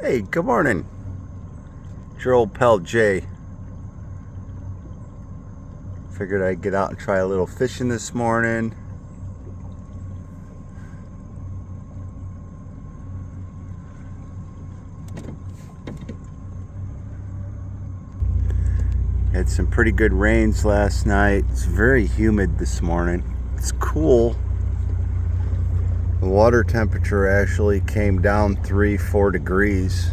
Hey, good morning. It's your old pal Jay. Figured I'd get out and try a little fishing this morning. Had some pretty good rains last night. It's very humid this morning. It's cool. The water temperature actually came down 3-4 degrees.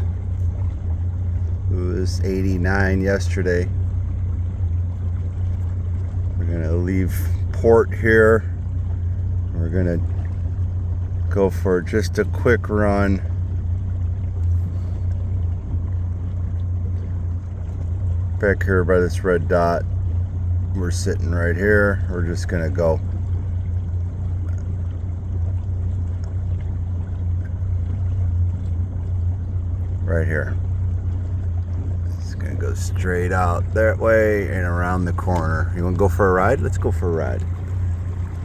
It was 89 yesterday. We're gonna leave port here. We're gonna go for just a quick run. Back here by this red dot. We're sitting right here. We're just gonna go right here. It's gonna go straight out that way and around the corner. You wanna go for a ride? Let's go for a ride.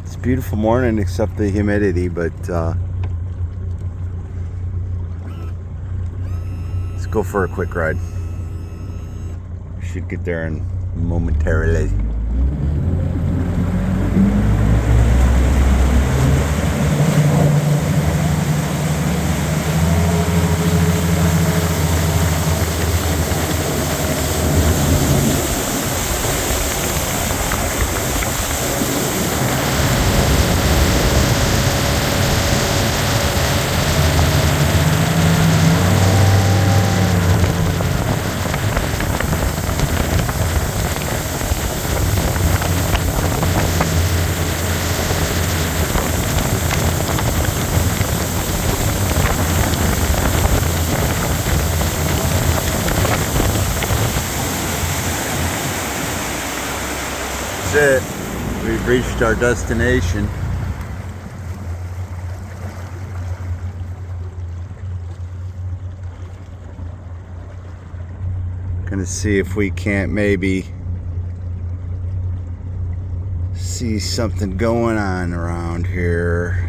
It's a beautiful morning except the humidity, but let's go for a quick ride. Should get there in momentarily. That's it. We've reached our destination. Gonna see if we can't maybe see something going on around here.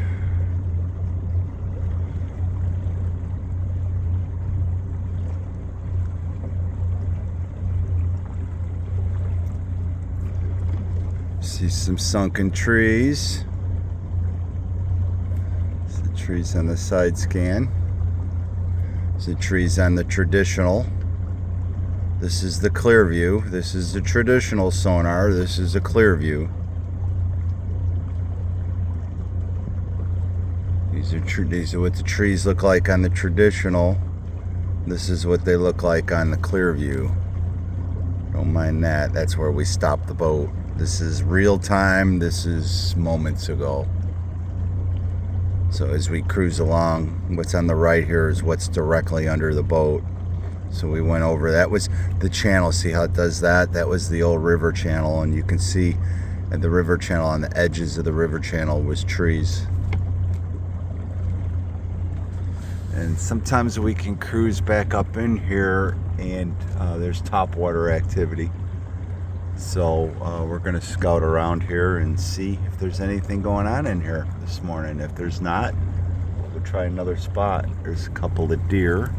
See some sunken trees. Some trees on the side scan. Some trees on the traditional. This is the clear view. This is the traditional sonar. This is a clear view. These are what the trees look like on the traditional. This is what they look like on the clear view. Don't mind that. That's where we stopped the boat. This is real time. This is moments ago. So as we cruise along, what's on the right here is what's directly under the boat. So we went over, that was the channel. See how it does that? That was the old river channel, and you can see at the river channel, on the edges of the river channel was trees. And sometimes we can cruise back up in here and there's topwater activity. So we're gonna scout around here and see if there's anything going on in here this morning. If there's not, we'll try another spot. There's a couple of deer.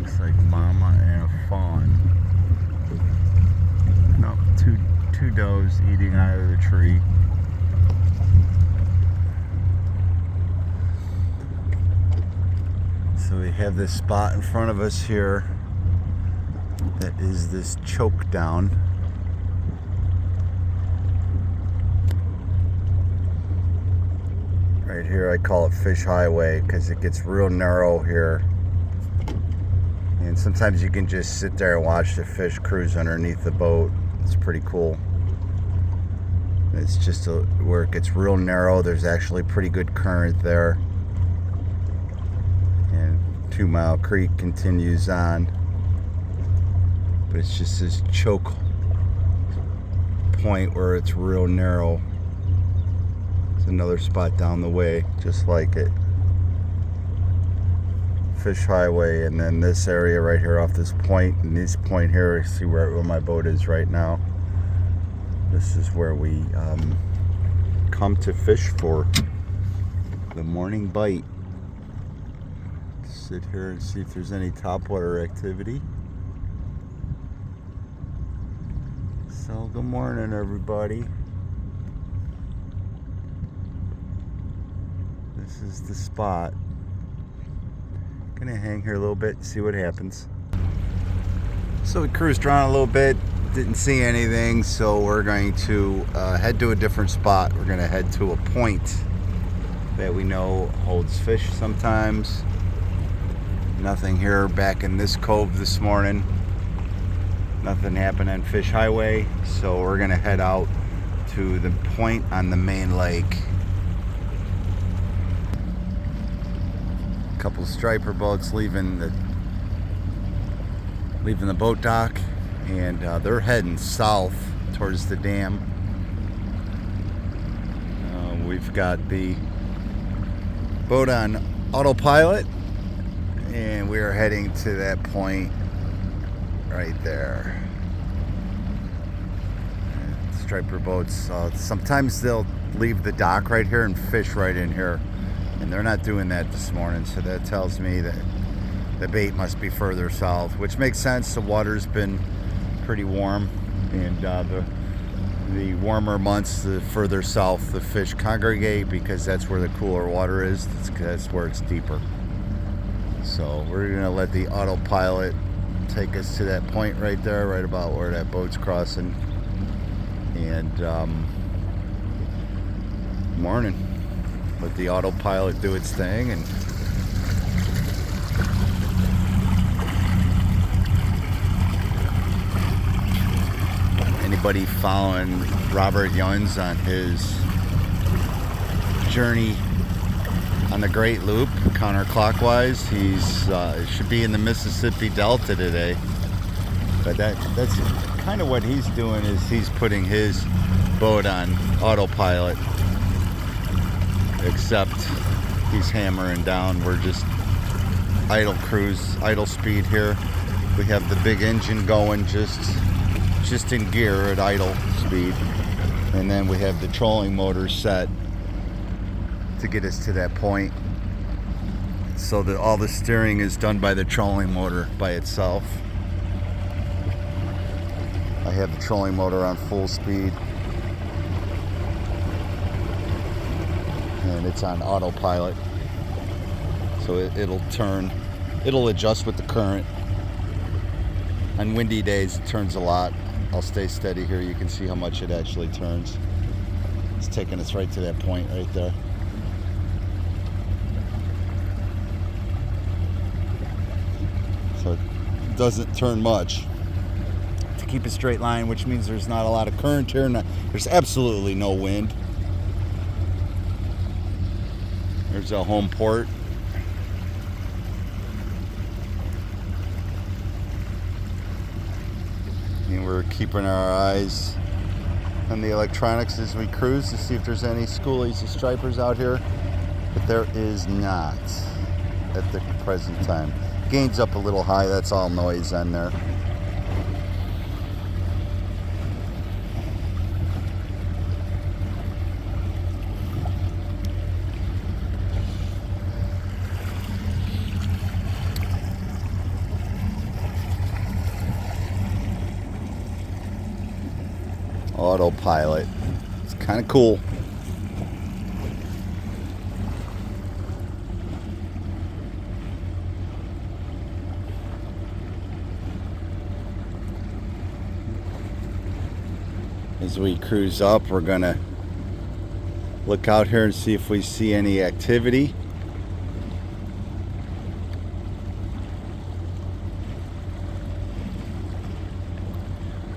Looks like mama and a fawn. No, two does eating out of the tree. So we have this spot in front of us here that is this choke down. Right here I call it Fish Highway because it gets real narrow here. And sometimes you can just sit there and watch the fish cruise underneath the boat. It's pretty cool. It's just where it gets real narrow. There's actually pretty good current there. 2 Mile Creek continues on, but it's just this choke point where it's real narrow. There's another spot down the way just like it. Fish Highway, and then this area right here off this point, and this point here, see where my boat is right now. This is where we come to fish for the morning bite. Sit here and see if there's any topwater activity. So good morning, everybody. This is the spot. Gonna hang here a little bit and see what happens. So we cruised around a little bit, didn't see anything, so we're going to head to a different spot. We're gonna head to a point that we know holds fish sometimes. Nothing here back in this cove this morning. Nothing happened on Fish Highway, so we're gonna head out to the point on the main lake. A couple of striper boats leaving the boat dock, and they're heading south towards the dam. We've got the boat on autopilot, and we are heading to that point right there. Striper boats, sometimes they'll leave the dock right here and fish right in here, and they're not doing that this morning, so that tells me that the bait must be further south, which makes sense. The water's been pretty warm, and the warmer months, the further south the fish congregate, because that's where the cooler water is. That's where it's deeper. So we're gonna let the autopilot take us to that point right there, right about where that boat's crossing. And morning. Let the autopilot do its thing. And anybody following Robert Yuns on his journey on the Great Loop counterclockwise, he's should be in the Mississippi Delta today. But that's kind of what he's doing, is he's putting his boat on autopilot, except he's hammering down. We're just idle cruise, idle speed here. We have the big engine going just in gear at idle speed, and then we have the trolling motor set to get us to that point, so that all the steering is done by the trolling motor by itself. I have the trolling motor on full speed, and it's on autopilot, so it'll turn, it'll adjust with the current. On windy days it turns a lot. I'll stay steady here, you can see how much it actually turns. It's taking us right to that point right there. So it doesn't turn much to keep a straight line, which means there's not a lot of current here. There's absolutely no wind. There's a home port. And we're keeping our eyes on the electronics as we cruise to see if there's any schoolies or stripers out here, but there is not at the present time. Gain's up a little high, that's all noise on there. Autopilot. It's kind of cool. As we cruise up, we're gonna look out here and see if we see any activity.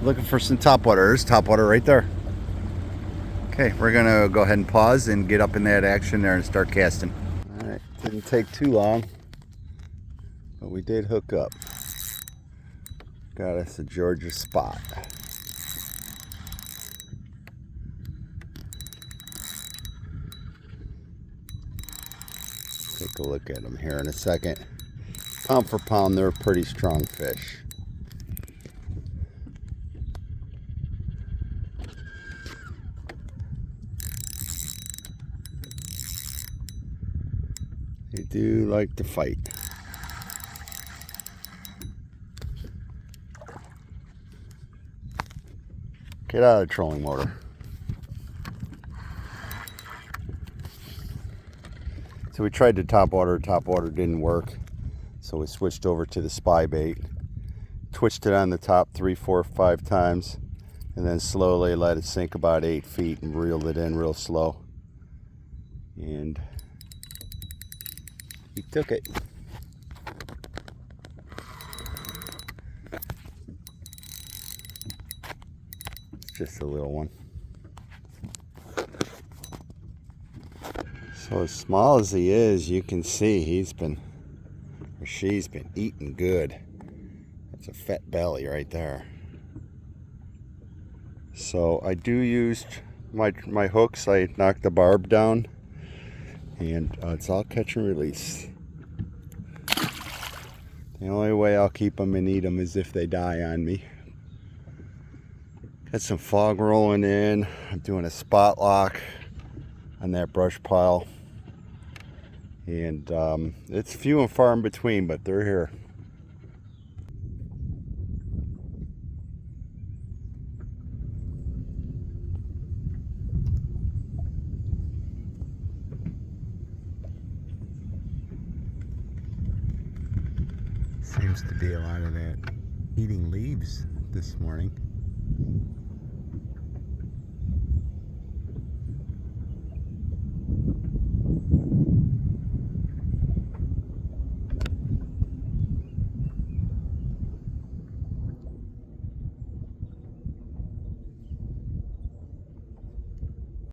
Looking for some topwater. There's topwater right there. Okay, we're gonna go ahead and pause and get up in that action there and start casting. All right, didn't take too long, but we did hook up. Got us a Georgia spot. Take a look at them here in a second. pound for pound, they're a pretty strong fish. They do like to fight. Get out of the trolling motor. So we tried the top water didn't work. So we switched over to the spy bait. Twitched it on the top 3, 4, 5 times. And then slowly let it sink about 8 feet and reeled it in real slow. And he took it. It's just a little one. So as small as he is, you can see he's been, or she's been eating good. That's a fat belly right there. So I do use my hooks. I knocked the barb down, and it's all catch and release. The only way I'll keep them and eat them is if they die on me. Got some fog rolling in. I'm doing a spot lock on that brush pile. And it's few and far in between, but they're here. Seems to be a lot of that eating leaves this morning.